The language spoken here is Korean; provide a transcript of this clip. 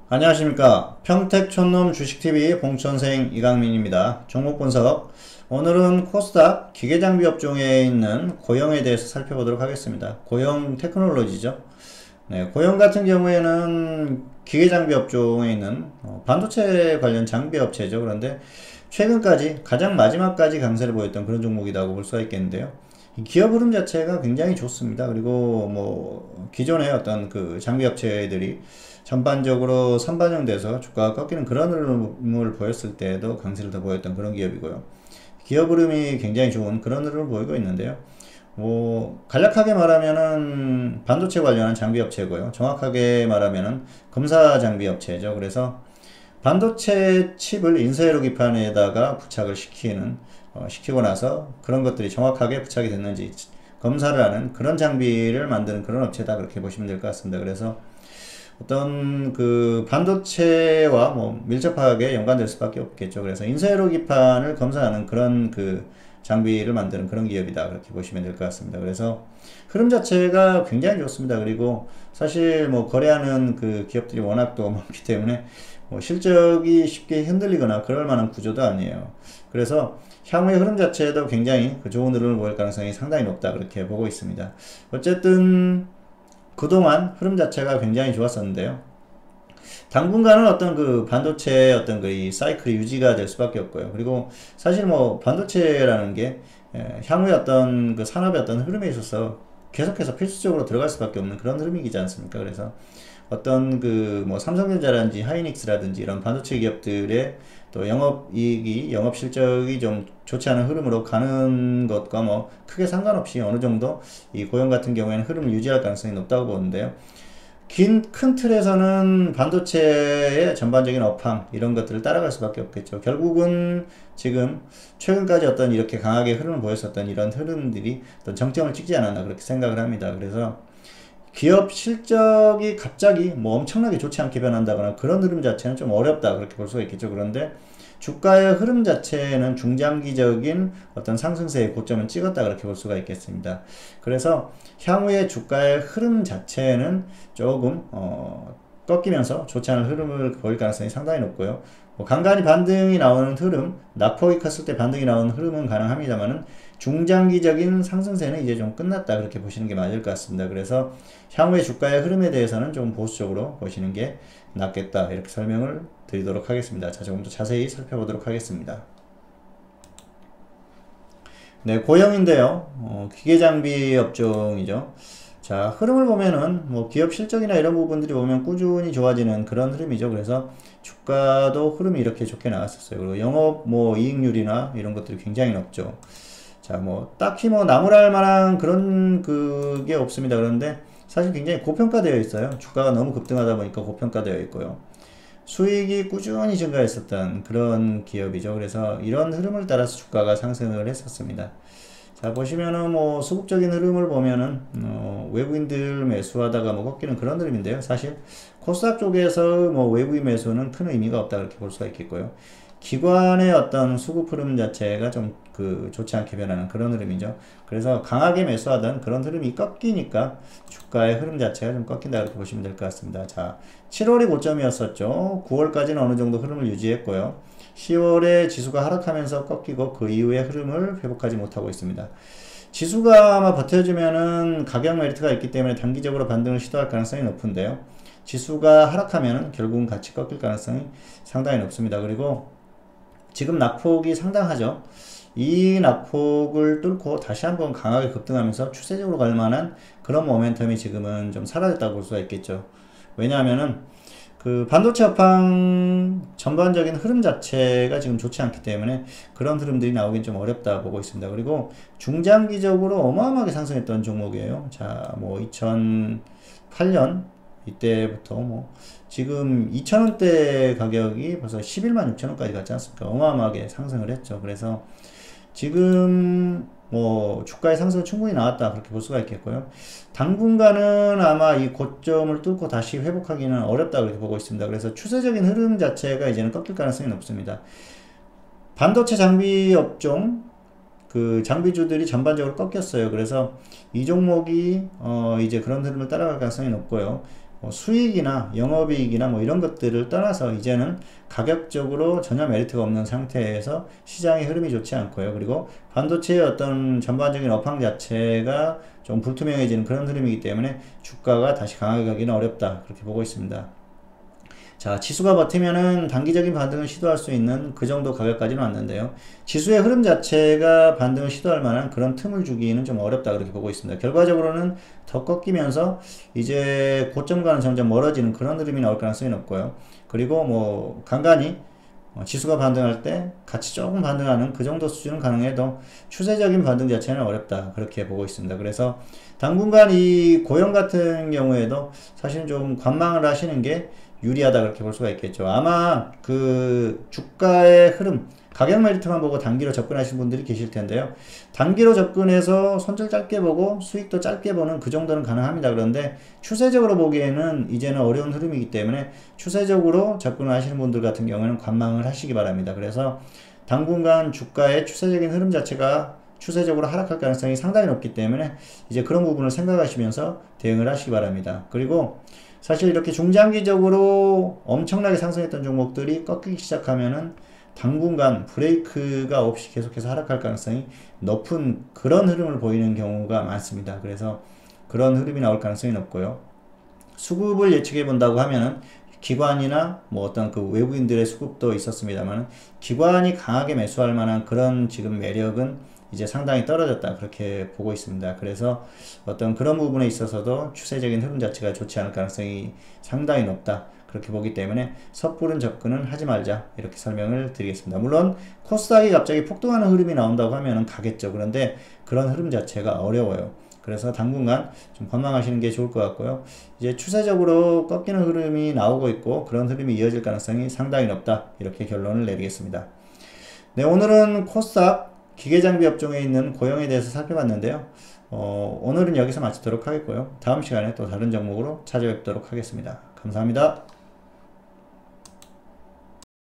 안녕하십니까. 평택촌놈 주식TV 봉천생 이강민입니다. 종목 분석. 오늘은 코스닥 기계장비 업종에 있는 고영에 대해서 살펴보도록 하겠습니다. 고영 테크놀로지죠. 네, 고영 같은 경우에는 기계장비 업종에 있는 반도체 관련 장비 업체죠. 그런데 최근까지 가장 마지막까지 강세를 보였던 그런 종목이라고 볼 수가 있겠는데요. 이 기업 흐름 자체가 굉장히 좋습니다. 그리고 뭐 기존의 어떤 그 장비 업체들이 전반적으로 선반영돼서 주가가 꺾이는 그런 흐름을 보였을 때도 강세를 더 보였던 그런 기업이고요. 기업 흐름이 굉장히 좋은 그런 흐름을 보이고 있는데요. 뭐 간략하게 말하면은 반도체 관련한 장비 업체고요. 정확하게 말하면은 검사 장비 업체죠. 그래서 반도체 칩을 인쇄로 기판에다가 부착을 시키고 나서 그런 것들이 정확하게 부착이 됐는지 검사를 하는 그런 장비를 만드는 그런 업체다, 그렇게 보시면 될 것 같습니다. 그래서 어떤 그 반도체와 뭐 밀접하게 연관될 수밖에 없겠죠. 그래서 인쇄로 기판을 검사하는 그런 그 장비를 만드는 그런 기업이다, 그렇게 보시면 될 것 같습니다. 그래서 흐름 자체가 굉장히 좋습니다. 그리고 사실 뭐 거래하는 그 기업들이 워낙 또 많기 때문에 뭐 실적이 쉽게 흔들리거나 그럴 만한 구조도 아니에요. 그래서 향후의 흐름 자체도 굉장히 그 좋은 흐름을 보일 가능성이 상당히 높다, 그렇게 보고 있습니다. 어쨌든 그동안 흐름 자체가 굉장히 좋았었는데요. 당분간은 어떤 그 반도체의 어떤 그 이 사이클이 유지가 될 수밖에 없고요. 그리고 사실 뭐 반도체라는 게 향후의 어떤 그 산업의 어떤 흐름에 있어서 계속해서 필수적으로 들어갈 수밖에 없는 그런 흐름이지 않습니까? 그래서 어떤 그 뭐 삼성전자라든지 하이닉스라든지 이런 반도체 기업들의 또 영업이익이, 영업 실적이 좀 좋지 않은 흐름으로 가는 것과 뭐 크게 상관없이 어느 정도 이 고용 같은 경우에는 흐름을 유지할 가능성이 높다고 보는데요. 큰 틀에서는 반도체의 전반적인 업황 이런 것들을 따라갈 수밖에 없겠죠. 결국은 지금 최근까지 어떤 이렇게 강하게 흐름을 보였었던 이런 흐름들이 어떤 정점을 찍지 않았나, 그렇게 생각을 합니다. 그래서 기업 실적이 갑자기 뭐 엄청나게 좋지 않게 변한다거나 그런 흐름 자체는 좀 어렵다, 그렇게 볼 수가 있겠죠. 그런데 주가의 흐름 자체는 중장기적인 어떤 상승세의 고점을 찍었다, 그렇게 볼 수가 있겠습니다. 그래서 향후의 주가의 흐름 자체는 조금 꺾이면서 좋지 않은 흐름을 보일 가능성이 상당히 높고요. 뭐 간간히 반등이 나오는 흐름, 낙폭이 컸을 때 반등이 나오는 흐름은 가능합니다만은 중장기적인 상승세는 이제 좀 끝났다, 그렇게 보시는 게 맞을 것 같습니다. 그래서 향후의 주가의 흐름에 대해서는 좀 보수적으로 보시는 게 낫겠다, 이렇게 설명을 드리도록 하겠습니다. 자, 조금 더 자세히 살펴보도록 하겠습니다. 네, 고영인데요. 기계장비 업종이죠. 자, 흐름을 보면은 뭐 기업 실적이나 이런 부분들이 보면 꾸준히 좋아지는 그런 흐름이죠. 그래서 주가도 흐름이 이렇게 좋게 나왔었어요. 그리고 영업 뭐 이익률이나 이런 것들이 굉장히 높죠. 자, 뭐 딱히 뭐 나무랄 만한 그런 그게 없습니다. 그런데 사실 굉장히 고평가되어 있어요. 주가가 너무 급등하다 보니까 고평가되어 있고요. 수익이 꾸준히 증가했었던 그런 기업이죠. 그래서 이런 흐름을 따라서 주가가 상승을 했었습니다. 자, 보시면은 뭐 수급적인 흐름을 보면은 외부인들 매수하다가 뭐 꺾이는 그런 흐름인데요. 사실 코스닥 쪽에서 뭐 외부인 매수는 큰 의미가 없다, 그렇게 볼 수가 있겠고요. 기관의 어떤 수급 흐름 자체가 좀 그 좋지 않게 변하는 그런 흐름이죠. 그래서 강하게 매수하던 그런 흐름이 꺾이니까 주가의 흐름 자체가 좀 꺾인다, 이렇게 보시면 될 것 같습니다. 자, 7월이 고점이었었죠. 9월까지는 어느 정도 흐름을 유지했고요. 10월에 지수가 하락하면서 꺾이고 그 이후의 흐름을 회복하지 못하고 있습니다. 지수가 아마 버텨주면은 가격 메리트가 있기 때문에 단기적으로 반등을 시도할 가능성이 높은데요. 지수가 하락하면 결국은 같이 꺾일 가능성이 상당히 높습니다. 그리고 지금 낙폭이 상당하죠. 이 낙폭을 뚫고 다시 한번 강하게 급등하면서 추세적으로 갈 만한 그런 모멘텀이 지금은 좀 사라졌다고 볼 수가 있겠죠. 왜냐하면은 그 반도체 업황 전반적인 흐름 자체가 지금 좋지 않기 때문에 그런 흐름들이 나오긴 좀 어렵다 보고 있습니다. 그리고 중장기적으로 어마어마하게 상승했던 종목이에요. 자, 뭐 2008년 이때부터 뭐 지금 2,000원대 가격이 벌써 11만 6천원까지 갔지 않습니까? 어마어마하게 상승을 했죠. 그래서 지금 뭐 주가의 상승은 충분히 나왔다, 그렇게 볼 수가 있겠고요. 당분간은 아마 이 고점을 뚫고 다시 회복하기는 어렵다, 그렇게 보고 있습니다. 그래서 추세적인 흐름 자체가 이제는 꺾일 가능성이 높습니다. 반도체 장비 업종 그 장비주들이 전반적으로 꺾였어요. 그래서 이 종목이 이제 그런 흐름을 따라갈 가능성이 높고요. 수익이나 영업이익이나 뭐 이런 것들을 떠나서 이제는 가격적으로 전혀 메리트가 없는 상태에서 시장의 흐름이 좋지 않고요. 그리고 반도체의 어떤 전반적인 업황 자체가 좀 불투명해지는 그런 흐름이기 때문에 주가가 다시 강하게 가기는 어렵다. 그렇게 보고 있습니다. 자, 지수가 버티면은 단기적인 반등을 시도할 수 있는 그 정도 가격까지는 왔는데요. 지수의 흐름 자체가 반등을 시도할 만한 그런 틈을 주기는 좀 어렵다 그렇게 보고 있습니다. 결과적으로는 더 꺾이면서 이제 고점과는 점점 멀어지는 그런 흐름이 나올 가능성이 높고요. 그리고 뭐 간간히 지수가 반등할 때 같이 조금 반등하는 그 정도 수준은 가능해도 추세적인 반등 자체는 어렵다 그렇게 보고 있습니다. 그래서 당분간 이 고용 같은 경우에도 사실은 좀 관망을 하시는 게 유리하다 그렇게 볼 수가 있겠죠. 아마 그 주가의 흐름, 가격 메리트만 보고 단기로 접근하신 분들이 계실 텐데요. 단기로 접근해서 손절 짧게 보고 수익도 짧게 보는 그 정도는 가능합니다. 그런데 추세적으로 보기에는 이제는 어려운 흐름이기 때문에 추세적으로 접근을 하시는 분들 같은 경우에는 관망을 하시기 바랍니다. 그래서 당분간 주가의 추세적인 흐름 자체가 추세적으로 하락할 가능성이 상당히 높기 때문에 이제 그런 부분을 생각하시면서 대응을 하시기 바랍니다. 그리고 사실 이렇게 중장기적으로 엄청나게 상승했던 종목들이 꺾이기 시작하면은 당분간 브레이크가 없이 계속해서 하락할 가능성이 높은 그런 흐름을 보이는 경우가 많습니다. 그래서 그런 흐름이 나올 가능성이 높고요. 수급을 예측해 본다고 하면은 기관이나 뭐 어떤 그 외부인들의 수급도 있었습니다만 기관이 강하게 매수할 만한 그런 지금 매력은 이제 상당히 떨어졌다 그렇게 보고 있습니다. 그래서 어떤 그런 부분에 있어서도 추세적인 흐름 자체가 좋지 않을 가능성이 상당히 높다 그렇게 보기 때문에 섣부른 접근은 하지 말자 이렇게 설명을 드리겠습니다. 물론 코스닥이 갑자기 폭등하는 흐름이 나온다고 하면 가겠죠. 그런데 그런 흐름 자체가 어려워요. 그래서 당분간 좀 관망하시는 게 좋을 것 같고요. 이제 추세적으로 꺾이는 흐름이 나오고 있고 그런 흐름이 이어질 가능성이 상당히 높다 이렇게 결론을 내리겠습니다. 네, 오늘은 코스닥 기계장비 업종에 있는 고용에 대해서 살펴봤는데요. 오늘은 여기서 마치도록 하겠고요. 다음 시간에 또 다른 종목으로 찾아뵙도록 하겠습니다. 감사합니다.